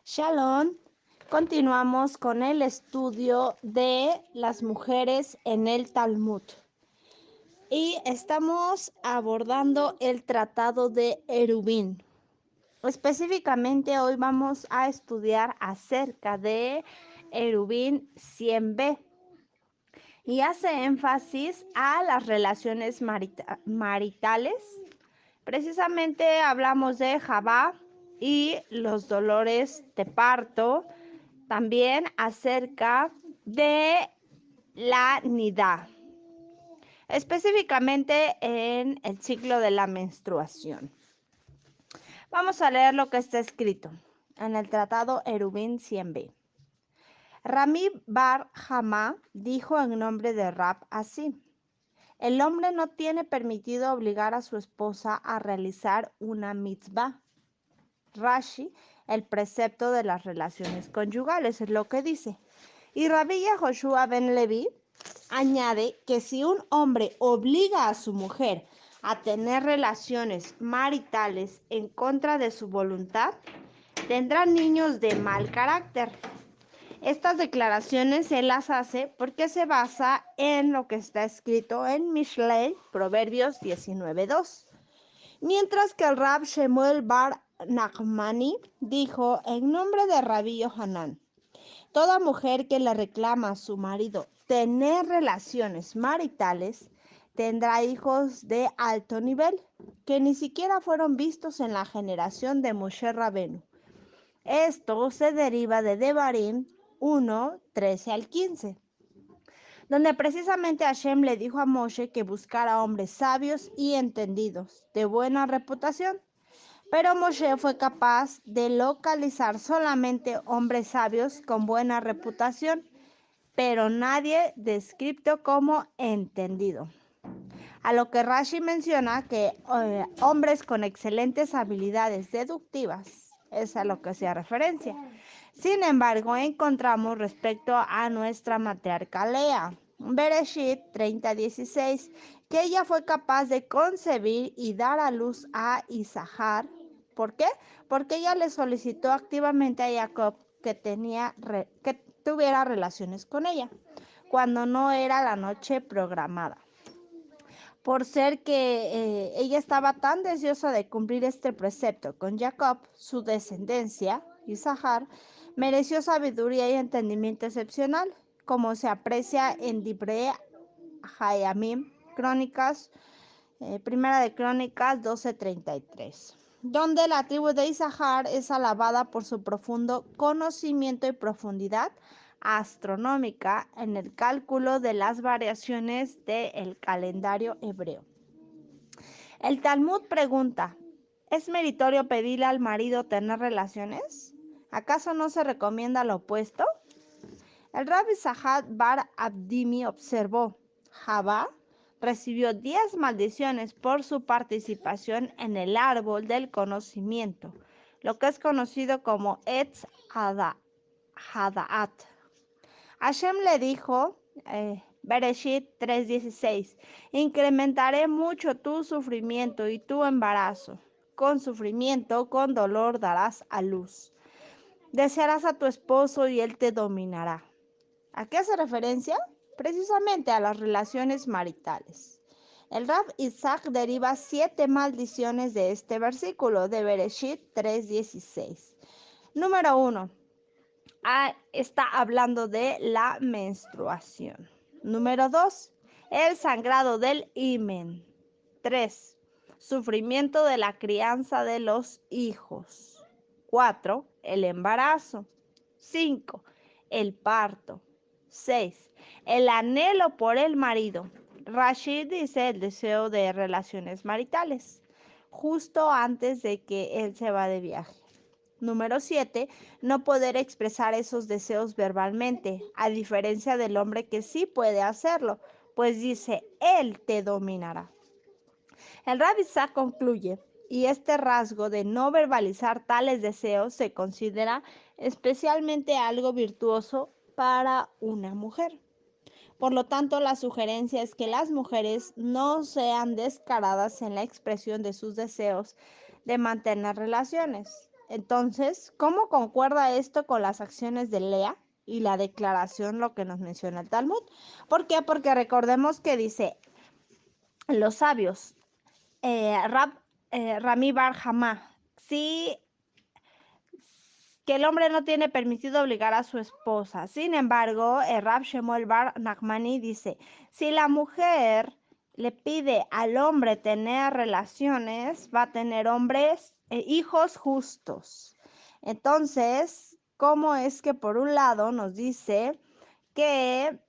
Shalom, continuamos con el estudio de las mujeres en el Talmud y estamos abordando el tratado de Erubín. Específicamente hoy vamos a estudiar acerca de Erubín 100b y hace énfasis a las relaciones maritales. Precisamente hablamos de Javá y los dolores de parto, también acerca de la nidá, específicamente en el ciclo de la menstruación. Vamos a leer lo que está escrito en el tratado Erubín 100b. Rami Bar Hamá dijo en nombre de Rab así: el hombre no tiene permitido obligar a su esposa a realizar una mitzvah. Rashi, el precepto de las relaciones conyugales, es lo que dice. Y Rabbi Yehoshua ben Levi añade que si un hombre obliga a su mujer a tener relaciones maritales en contra de su voluntad, tendrá niños de mal carácter. Estas declaraciones él las hace porque se basa en lo que está escrito en Mishlei, Proverbios 19:2. Mientras que el Rab Shemuel Bar Nachmani dijo en nombre de Rabbi Yohanan: toda mujer que le reclama a su marido tener relaciones maritales tendrá hijos de alto nivel que ni siquiera fueron vistos en la generación de Moshe Rabenu. Esto se deriva de Devarim 1:13-15, donde precisamente Hashem le dijo a Moshe que buscara hombres sabios y entendidos, de buena reputación. Pero Moshe fue capaz de localizar solamente hombres sabios con buena reputación, pero nadie descrito como entendido. A lo que Rashi menciona que hombres con excelentes habilidades deductivas es a lo que hacía referencia. Sin embargo, encontramos respecto a nuestra matriarca Lea, Bereshit 30:16, que ella fue capaz de concebir y dar a luz a Isahar. ¿Por qué? Porque ella le solicitó activamente a Jacob que tuviera relaciones con ella, cuando no era la noche programada. Por ser que ella estaba tan deseosa de cumplir este precepto con Jacob, su descendencia, Isahar, mereció sabiduría y entendimiento excepcional, como se aprecia en Divrei Hayamim, Primera de Crónicas 12:33, donde la tribu de Isahar es alabada por su profundo conocimiento y profundidad astronómica en el cálculo de las variaciones del calendario hebreo. El Talmud pregunta: ¿es meritorio pedirle al marido tener relaciones? ¿Acaso no se recomienda lo opuesto? El Rabbi Sahad Bar Abdimi observó: Javá recibió 10 maldiciones por su participación en el árbol del conocimiento, lo que es conocido como Etz Hadaat. Hashem le dijo, Bereshit 3:16, incrementaré mucho tu sufrimiento y tu embarazo. Con sufrimiento, con dolor darás a luz. Desearás a tu esposo y él te dominará. ¿A qué hace referencia? Precisamente a las relaciones maritales. El Rab Isaac deriva 7 maldiciones de este versículo de Bereshit 3:16. Número 1. Está hablando de la menstruación. Número 2. El sangrado del himen. 3. Sufrimiento de la crianza de los hijos. 4. El embarazo. 5. El parto. 6. El anhelo por el marido. Rashid dice el deseo de relaciones maritales, justo antes de que él se va de viaje. Número 7. No poder expresar esos deseos verbalmente, a diferencia del hombre que sí puede hacerlo, pues dice, él te dominará. El Rabbi Isaac concluye: y este rasgo de no verbalizar tales deseos se considera especialmente algo virtuoso para una mujer. Por lo tanto, la sugerencia es que las mujeres no sean descaradas en la expresión de sus deseos de mantener relaciones. Entonces, ¿cómo concuerda esto con las acciones de Lea y la declaración, lo que nos menciona el Talmud? ¿Por qué? Porque recordemos que dice, los sabios, Rami Bar Hamá, sí, que el hombre no tiene permitido obligar a su esposa. Sin embargo, el Rab Shemuel Bar Nachmani dice, si la mujer le pide al hombre tener relaciones, va a tener hijos justos. Entonces, ¿cómo es que por un lado nos dice que,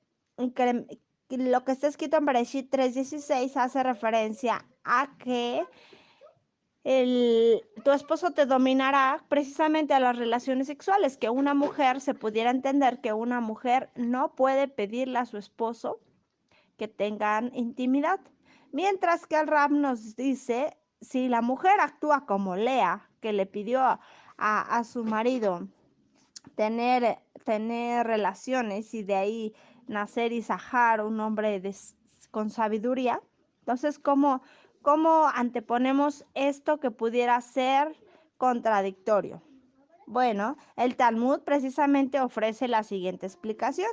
que lo que está escrito en Bereshit 3:16 hace referencia a que tu esposo te dominará precisamente a las relaciones sexuales, que una mujer, se pudiera entender que una mujer no puede pedirle a su esposo que tengan intimidad. Mientras que el Rab nos dice, si la mujer actúa como Lea, que le pidió a su marido tener relaciones y de ahí nacer Isahar, un hombre con sabiduría, entonces, ¿cómo anteponemos esto que pudiera ser contradictorio? Bueno, el Talmud precisamente ofrece la siguiente explicación.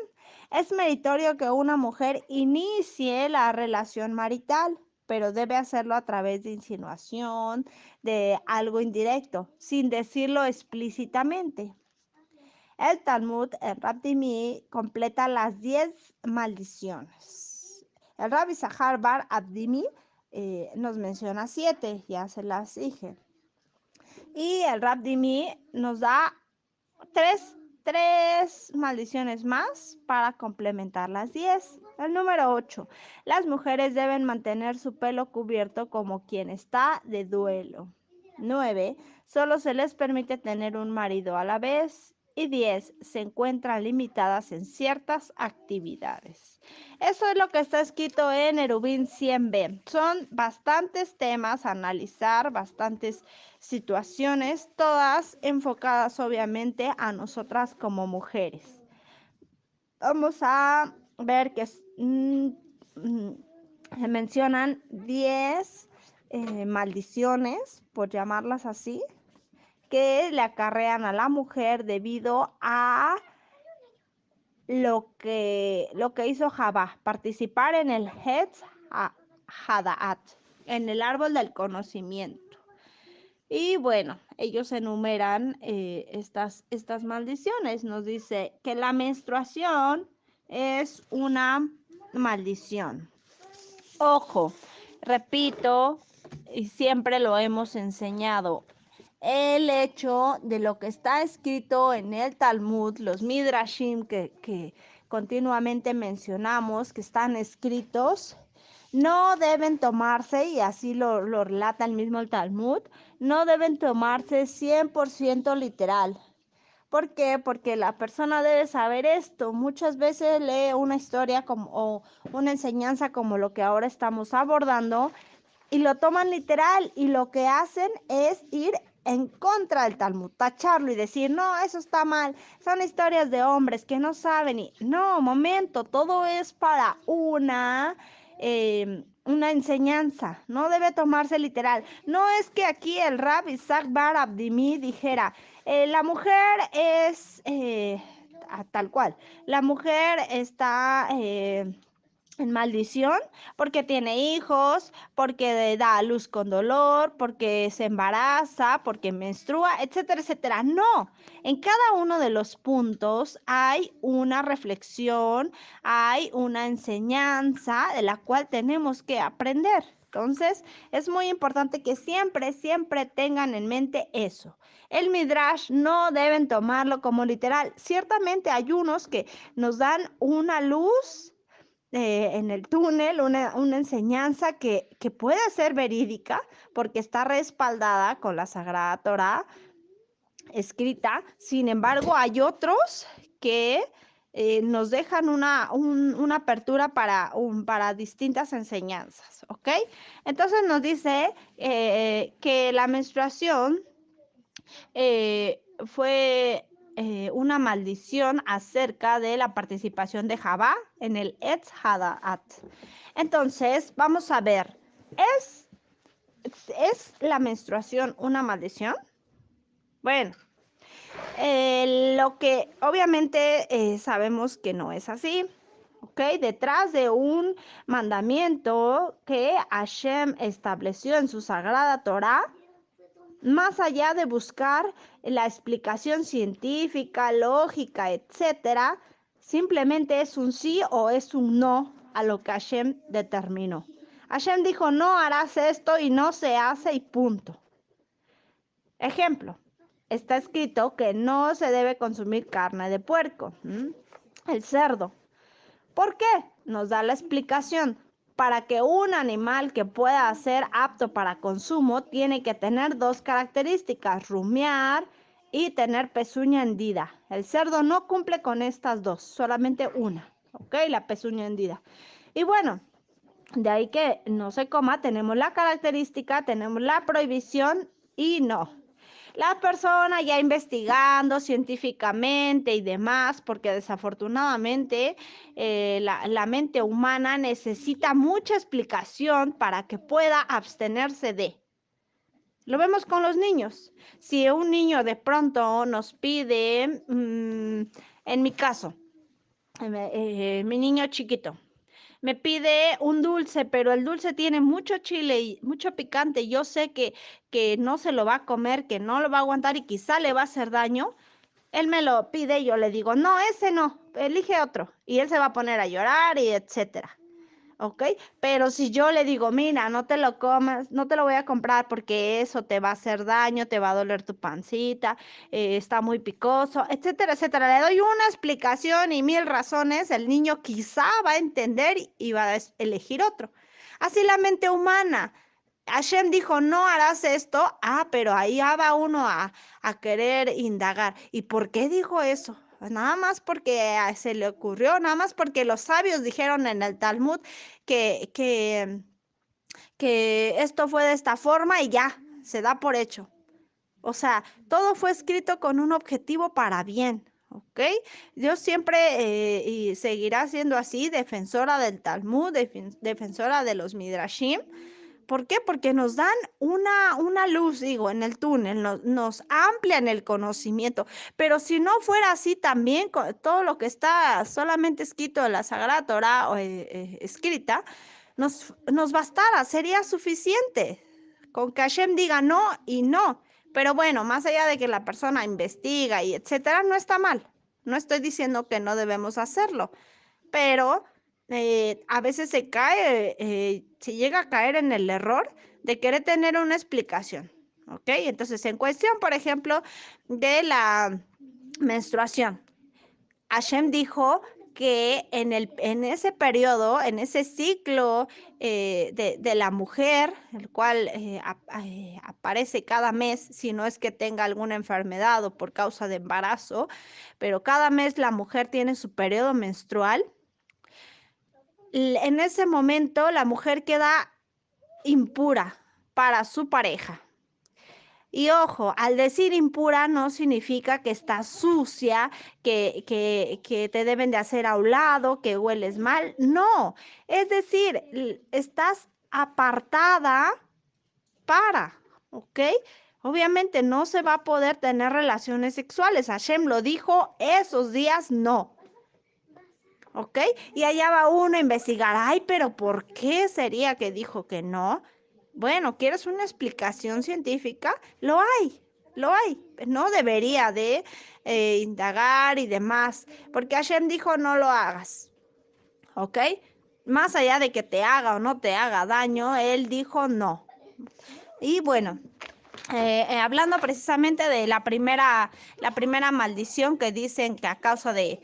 Es meritorio que una mujer inicie la relación marital, pero debe hacerlo a través de insinuación, de algo indirecto, sin decirlo explícitamente. El Talmud, el Rab Dimi, completa las 10 maldiciones. El Rabbi Sahar Bar Abdimi nos menciona 7, ya se las dije. Y el Rab Dimi nos da tres maldiciones más para complementar las 10. El número 8. Las mujeres deben mantener su pelo cubierto como quien está de duelo. 9. Solo se les permite tener un marido a la vez. Y 10. Se encuentran limitadas en ciertas actividades. Eso es lo que está escrito en Erubín 100b. Son bastantes temas a analizar, bastantes situaciones, todas enfocadas obviamente a nosotras como mujeres. Vamos a ver que se mencionan 10 maldiciones, por llamarlas así, que le acarrean a la mujer debido a lo que hizo Jabá, participar en el Hetz Hadaat, en el árbol del conocimiento. Y bueno, ellos enumeran estas maldiciones. Nos dice que la menstruación es una maldición. Ojo, repito, y siempre lo hemos enseñado, el hecho de lo que está escrito en el Talmud, los Midrashim que continuamente mencionamos, que están escritos, no deben tomarse, y así lo relata el mismo Talmud, no deben tomarse 100% literal. ¿Por qué? Porque la persona debe saber esto. Muchas veces lee una historia o una enseñanza como lo que ahora estamos abordando y lo toman literal, y lo que hacen es ir en contra del Talmud, tacharlo y decir, no, eso está mal, son historias de hombres que no saben. Y no, momento, todo es para una enseñanza, no debe tomarse literal. No es que aquí el Rab Isaac Bar Abdimi dijera, la mujer es tal cual, la mujer está en maldición porque tiene hijos, porque da a luz con dolor, porque se embaraza, porque menstrua, etcétera, etcétera. No, en cada uno de los puntos hay una reflexión, hay una enseñanza de la cual tenemos que aprender. Entonces, es muy importante que siempre, siempre tengan en mente eso. El Midrash no deben tomarlo como literal. Ciertamente hay unos que nos dan una luz en el túnel, una enseñanza que puede ser verídica porque está respaldada con la Sagrada Torá escrita. Sin embargo, hay otros que nos dejan una apertura para distintas enseñanzas, ¿ok? Entonces nos dice que la menstruación fue una maldición acerca de la participación de Jabá en el Etz Hadaat. Entonces, vamos a ver, ¿es la menstruación una maldición? Bueno, lo que obviamente sabemos que no es así. ¿Ok? Detrás de un mandamiento que Hashem estableció en su sagrada Torá, más allá de buscar la explicación científica, lógica, etcétera, simplemente es un sí o es un no a lo que Hashem determinó. Hashem dijo, no harás esto y no se hace y punto. Ejemplo, está escrito que no se debe consumir carne de puerco, el cerdo. ¿Por qué? Nos da la explicación. Para que un animal que pueda ser apto para consumo tiene que tener dos características, rumiar y tener pezuña hendida. El cerdo no cumple con estas dos, solamente una, ¿ok? La pezuña hendida. Y bueno, de ahí que no se coma, tenemos la característica, tenemos la prohibición y no. La persona ya investigando científicamente y demás, porque desafortunadamente la mente humana necesita mucha explicación para que pueda abstenerse de. Lo vemos con los niños. Si un niño de pronto nos pide, en mi caso, mi niño chiquito, me pide un dulce, pero el dulce tiene mucho chile y mucho picante. Yo sé que no se lo va a comer, que no lo va a aguantar y quizá le va a hacer daño. Él me lo pide y yo le digo, no, ese no, elige otro. Y él se va a poner a llorar y etcétera. ¿Ok? Pero si yo le digo, mira, no te lo comas, no te lo voy a comprar porque eso te va a hacer daño, te va a doler tu pancita, está muy picoso, etcétera, etcétera. Le doy una explicación y 1000 razones, el niño quizá va a entender y va a elegir otro. Así la mente humana. Hashem dijo, no harás esto, pero ahí va uno a querer indagar. ¿Y por qué dijo eso? Nada más porque se le ocurrió, nada más porque los sabios dijeron en el Talmud que, que, que esto fue de esta forma y ya, se da por hecho. O sea, todo fue escrito con un objetivo para bien, ¿ok? Yo siempre y seguirá siendo así, defensora del Talmud, defensora de los Midrashim. ¿Por qué? Porque nos dan una luz, digo, en el túnel, nos amplian el conocimiento. Pero si no fuera así también, todo lo que está solamente escrito en la Sagrada Torah o escrita, nos bastara, sería suficiente. Con que Hashem diga no y no. Pero bueno, más allá de que la persona investiga y etcétera, no está mal. No estoy diciendo que no debemos hacerlo, pero a veces se llega a caer en el error de querer tener una explicación, ¿ok? Entonces, en cuestión, por ejemplo, de la menstruación, Hashem dijo que en ese periodo, en ese ciclo de la mujer, el cual aparece cada mes, si no es que tenga alguna enfermedad o por causa de embarazo, pero cada mes la mujer tiene su periodo menstrual. En ese momento la mujer queda impura para su pareja. Y ojo, al decir impura no significa que estás sucia, que te deben de hacer a un lado, que hueles mal. No, es decir, estás apartada para, ¿ok? Obviamente no se va a poder tener relaciones sexuales. Hashem lo dijo, esos días no. ¿Ok? Y allá va uno a investigar, ay, pero ¿por qué sería que dijo que no? Bueno, ¿quieres una explicación científica? Lo hay. No debería de indagar y demás, porque Hashem dijo no lo hagas, ¿ok? Más allá de que te haga o no te haga daño, él dijo no. Y bueno, hablando precisamente de la primera maldición que dicen que a causa de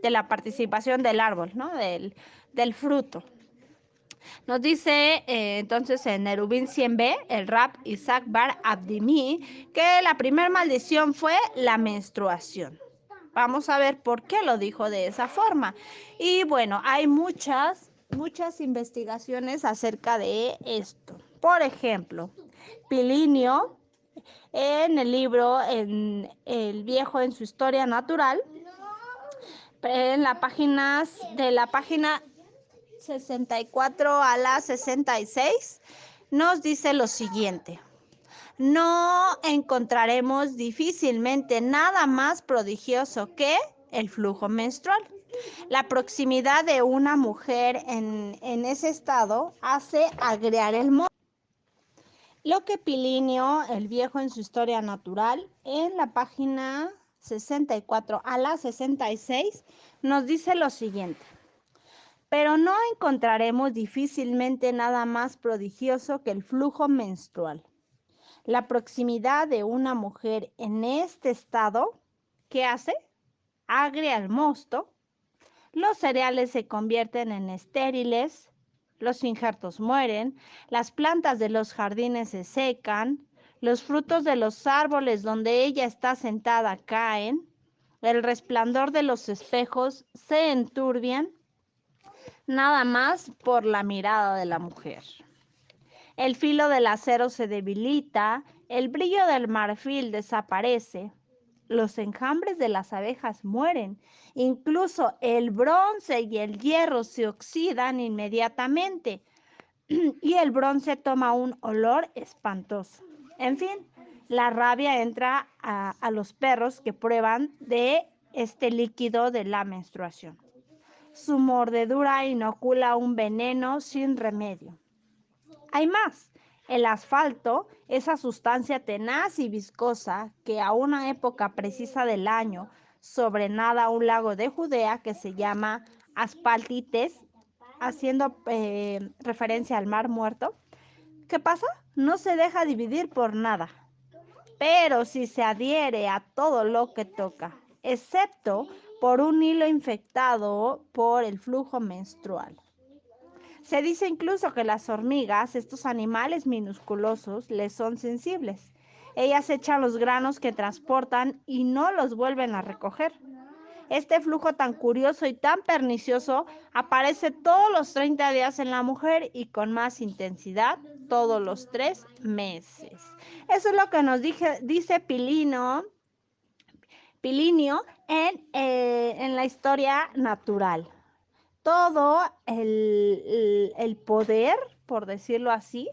la participación del árbol, ¿no? Del fruto. Nos dice entonces en Nerubín 100b, el Rab Isaac Bar Abdimi, que la primera maldición fue la menstruación. Vamos a ver por qué lo dijo de esa forma. Y bueno, hay muchas investigaciones acerca de esto. Por ejemplo, Pilinio, en el libro en El Viejo en su Historia Natural, en la página 64 a la 66, nos dice lo siguiente. no encontraremos difícilmente nada más prodigioso que el flujo menstrual. La proximidad de una mujer en ese estado hace agriar el mosto. Lo que Plinio el Viejo en su Historia Natural, en la página 64 a la 66, nos dice lo siguiente. Pero no encontraremos difícilmente nada más prodigioso que el flujo menstrual. La proximidad de una mujer en este estado, ¿qué hace? Agria el mosto, los cereales se convierten en estériles, los injertos mueren, las plantas de los jardines se secan, los frutos de los árboles donde ella está sentada caen, el resplandor de los espejos se enturbian, nada más por la mirada de la mujer. El filo del acero se debilita, el brillo del marfil desaparece, los enjambres de las abejas mueren, incluso el bronce y el hierro se oxidan inmediatamente y el bronce toma un olor espantoso. En fin, la rabia entra a los perros que prueban de este líquido de la menstruación. Su mordedura inocula un veneno sin remedio. Hay más. El asfalto, esa sustancia tenaz y viscosa que a una época precisa del año sobrenada un lago de Judea que se llama Asphaltites, haciendo referencia al Mar Muerto. ¿Qué pasa? No se deja dividir por nada, pero si se adhiere a todo lo que toca, excepto por un hilo infectado por el flujo menstrual. Se dice incluso que las hormigas, estos animales minúsculos, les son sensibles. Ellas echan los granos que transportan y no los vuelven a recoger. Este flujo tan curioso y tan pernicioso aparece todos los 30 días en la mujer y con más intensidad todos los 3 meses. Eso es lo que nos dice Plinio en la historia natural. Todo el poder, por decirlo así,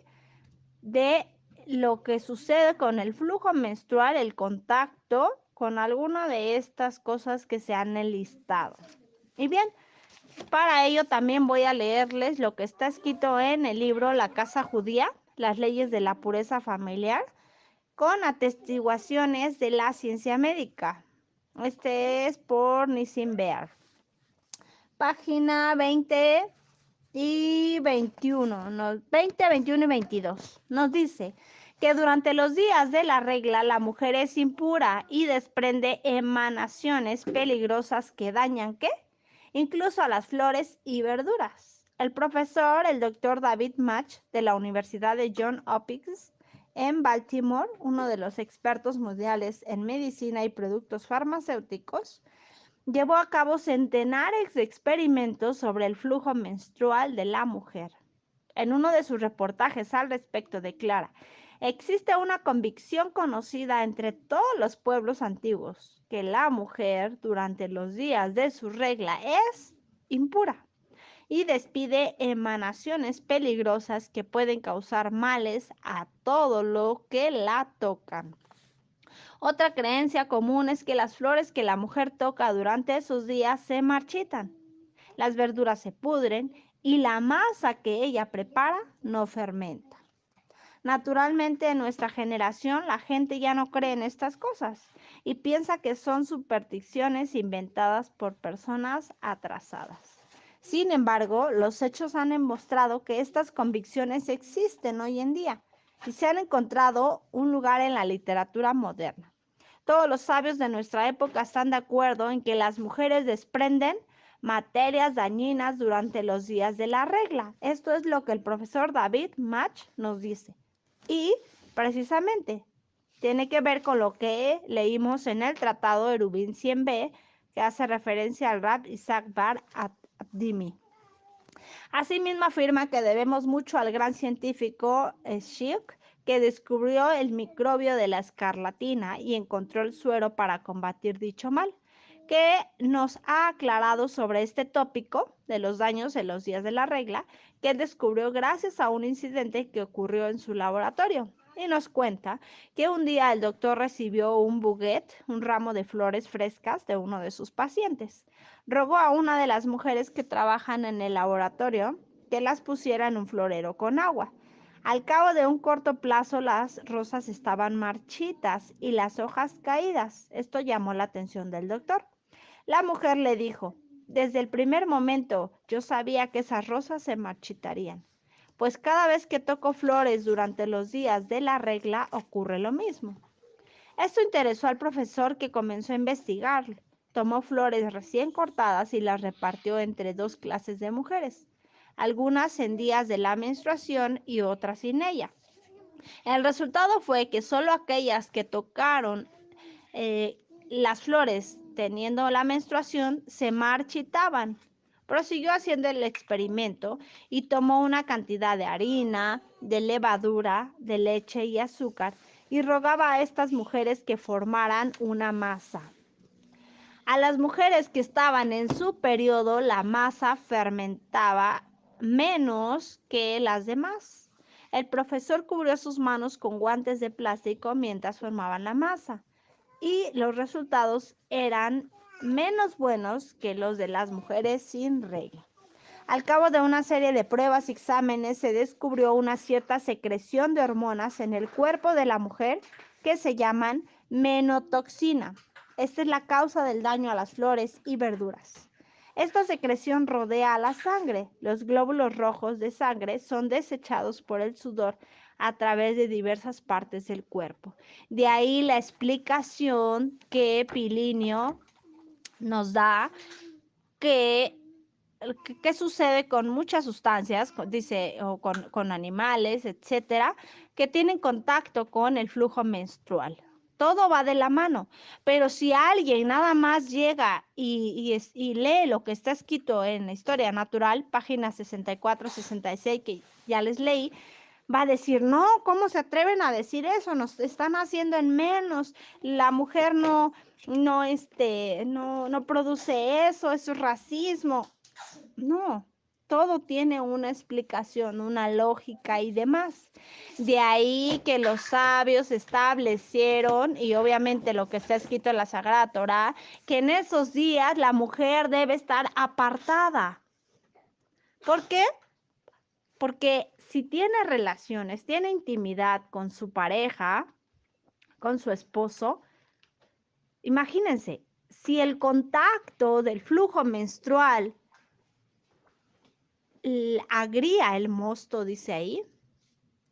de lo que sucede con el flujo menstrual, el contacto con alguna de estas cosas que se han enlistado. Y bien, para ello también voy a leerles lo que está escrito en el libro La Casa Judía, las leyes de la pureza familiar, con atestiguaciones de la ciencia médica. Este es por Nissim Bear. Página 20 y 21, 20, 21 y 22. Nos dice que durante los días de la regla la mujer es impura y desprende emanaciones peligrosas que dañan, ¿qué? Incluso a las flores y verduras. El profesor, el doctor David Match, de la Universidad de Johns Hopkins, en Baltimore, uno de los expertos mundiales en medicina y productos farmacéuticos, llevó a cabo centenares de experimentos sobre el flujo menstrual de la mujer. En uno de sus reportajes al respecto declara: existe una convicción conocida entre todos los pueblos antiguos, que la mujer durante los días de su regla es impura y despide emanaciones peligrosas que pueden causar males a todo lo que la tocan. Otra creencia común es que las flores que la mujer toca durante esos días se marchitan, las verduras se pudren y la masa que ella prepara no fermenta. Naturalmente, en nuestra generación la gente ya no cree en estas cosas y piensa que son supersticiones inventadas por personas atrasadas. Sin embargo, los hechos han demostrado que estas convicciones existen hoy en día y se han encontrado un lugar en la literatura moderna. Todos los sabios de nuestra época están de acuerdo en que las mujeres desprenden materias dañinas durante los días de la regla. Esto es lo que el profesor David Match nos dice. Y precisamente tiene que ver con lo que leímos en el tratado Eruvin 100b, que hace referencia al Rab Isaac Bar Abdimi. Asimismo afirma que debemos mucho al gran científico Schick, que descubrió el microbio de la escarlatina y encontró el suero para combatir dicho mal, que nos ha aclarado sobre este tópico de los daños en los días de la regla, que él descubrió gracias a un incidente que ocurrió en su laboratorio. Y nos cuenta que un día el doctor recibió un buquet, un ramo de flores frescas de uno de sus pacientes. Rogó a una de las mujeres que trabajan en el laboratorio que las pusiera en un florero con agua. Al cabo de un corto plazo, las rosas estaban marchitas y las hojas caídas. Esto llamó la atención del doctor. La mujer le dijo: desde el primer momento yo sabía que esas rosas se marchitarían, pues cada vez que toco flores durante los días de la regla ocurre lo mismo. Esto interesó al profesor, que comenzó a investigar. Tomó flores recién cortadas y las repartió entre dos clases de mujeres, algunas en días de la menstruación y otras sin ella. El resultado fue que solo aquellas que tocaron eh, las flores teniendo la menstruación se marchitaban. Prosiguió haciendo el experimento y tomó una cantidad de harina, de levadura, de leche y azúcar, y rogaba a estas mujeres que formaran una masa. A las mujeres que estaban en su periodo, la masa fermentaba menos que las demás. El profesor cubrió sus manos con guantes de plástico mientras formaban la masa, y los resultados eran menos buenos que los de las mujeres sin regla. Al cabo de una serie de pruebas y exámenes, se descubrió una cierta secreción de hormonas en el cuerpo de la mujer que se llaman menotoxina. Esta es la causa del daño a las flores y verduras. Esta secreción rodea a la sangre. Los glóbulos rojos de sangre son desechados por el sudor a través de diversas partes del cuerpo. De ahí la explicación que Pilinio nos da que qué sucede con muchas sustancias, dice, o con animales, etcétera, que tienen contacto con el flujo menstrual. Todo va de la mano, pero si alguien nada más llega y lee lo que está escrito en la Historia Natural, páginas 64, 66, que ya les leí, va a decir: no, ¿cómo se atreven a decir eso? Nos están haciendo en menos. La mujer no produce eso es racismo. No, todo tiene una explicación, una lógica y demás. De ahí que los sabios establecieron, y obviamente lo que está escrito en la Sagrada Torá, que en esos días la mujer debe estar apartada. ¿Por qué? Porque si tiene relaciones, tiene intimidad con su pareja, con su esposo, imagínense, si el contacto del flujo menstrual agría el mosto, dice ahí,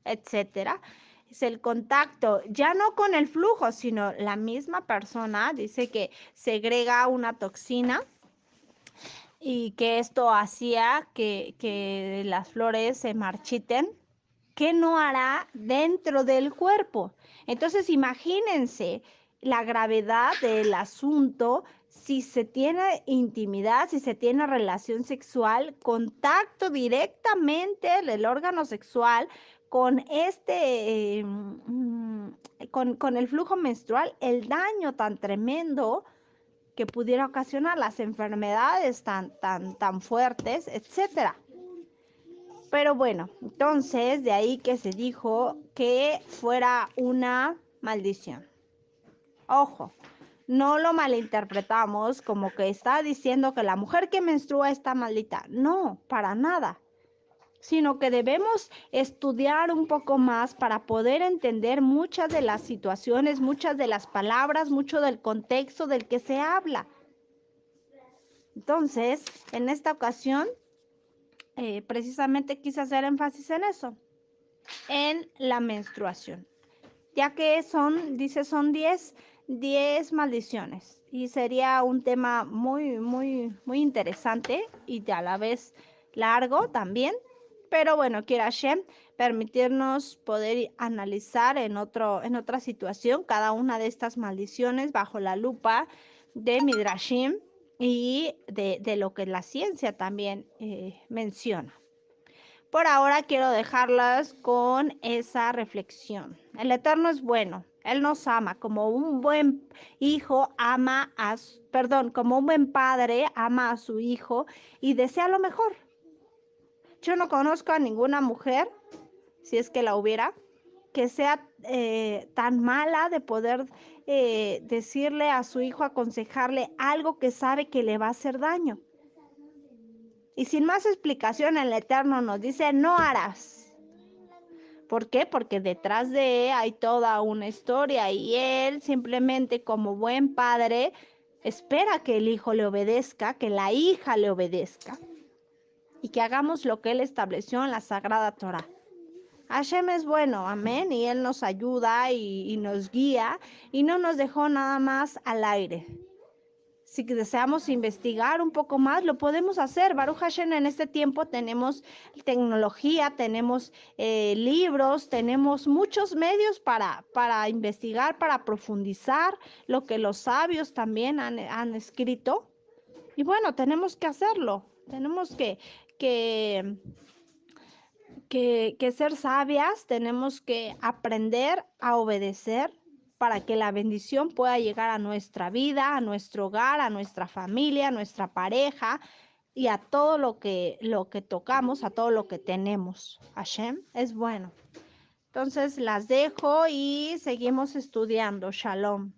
etcétera, es el contacto, ya no con el flujo, sino la misma persona, dice que segrega una toxina y que esto hacía que las flores se marchiten. ¿Qué no hará dentro del cuerpo? Entonces, imagínense la gravedad del asunto si se tiene intimidad, si se tiene relación sexual, contacto directamente del órgano sexual con con el flujo menstrual, el daño tan tremendo que pudiera ocasionar, las enfermedades tan fuertes, etcétera. Pero bueno, entonces de ahí que se dijo que fuera una maldición. Ojo, no lo malinterpretamos como que está diciendo que la mujer que menstrua está maldita. No, para nada. Sino que debemos estudiar un poco más para poder entender muchas de las situaciones, muchas de las palabras, mucho del contexto del que se habla. Entonces, en esta ocasión, precisamente quise hacer énfasis en eso, en la menstruación, ya que son 10 maldiciones, y sería un tema muy interesante y a la vez largo también, pero bueno, quiera Hashem permitirnos poder analizar en otra situación cada una de estas maldiciones bajo la lupa de Midrashim y de lo que la ciencia también menciona. Por ahora quiero dejarlas con esa reflexión. El Eterno es bueno. Él nos ama como un buen hijo como un buen padre ama a su hijo y desea lo mejor. Yo no conozco a ninguna mujer, si es que la hubiera, que sea tan mala de poder decirle a su hijo, aconsejarle algo que sabe que le va a hacer daño. Y sin más explicación, el Eterno nos dice, no harás. ¿Por qué? Porque detrás de él hay toda una historia y él simplemente como buen padre espera que el hijo le obedezca, que la hija le obedezca y que hagamos lo que él estableció en la Sagrada Torá. Hashem es bueno, amén, y él nos ayuda y nos guía y no nos dejó nada más al aire. Si deseamos investigar un poco más, lo podemos hacer. Baruch Hashem, en este tiempo tenemos tecnología, tenemos libros, tenemos muchos medios para investigar, para profundizar lo que los sabios también han escrito. Y bueno, tenemos que hacerlo. Tenemos que ser sabias, tenemos que aprender a obedecer para que la bendición pueda llegar a nuestra vida, a nuestro hogar, a nuestra familia, a nuestra pareja y a todo lo que tocamos, a todo lo que tenemos. Hashem es bueno. Entonces las dejo y seguimos estudiando. Shalom.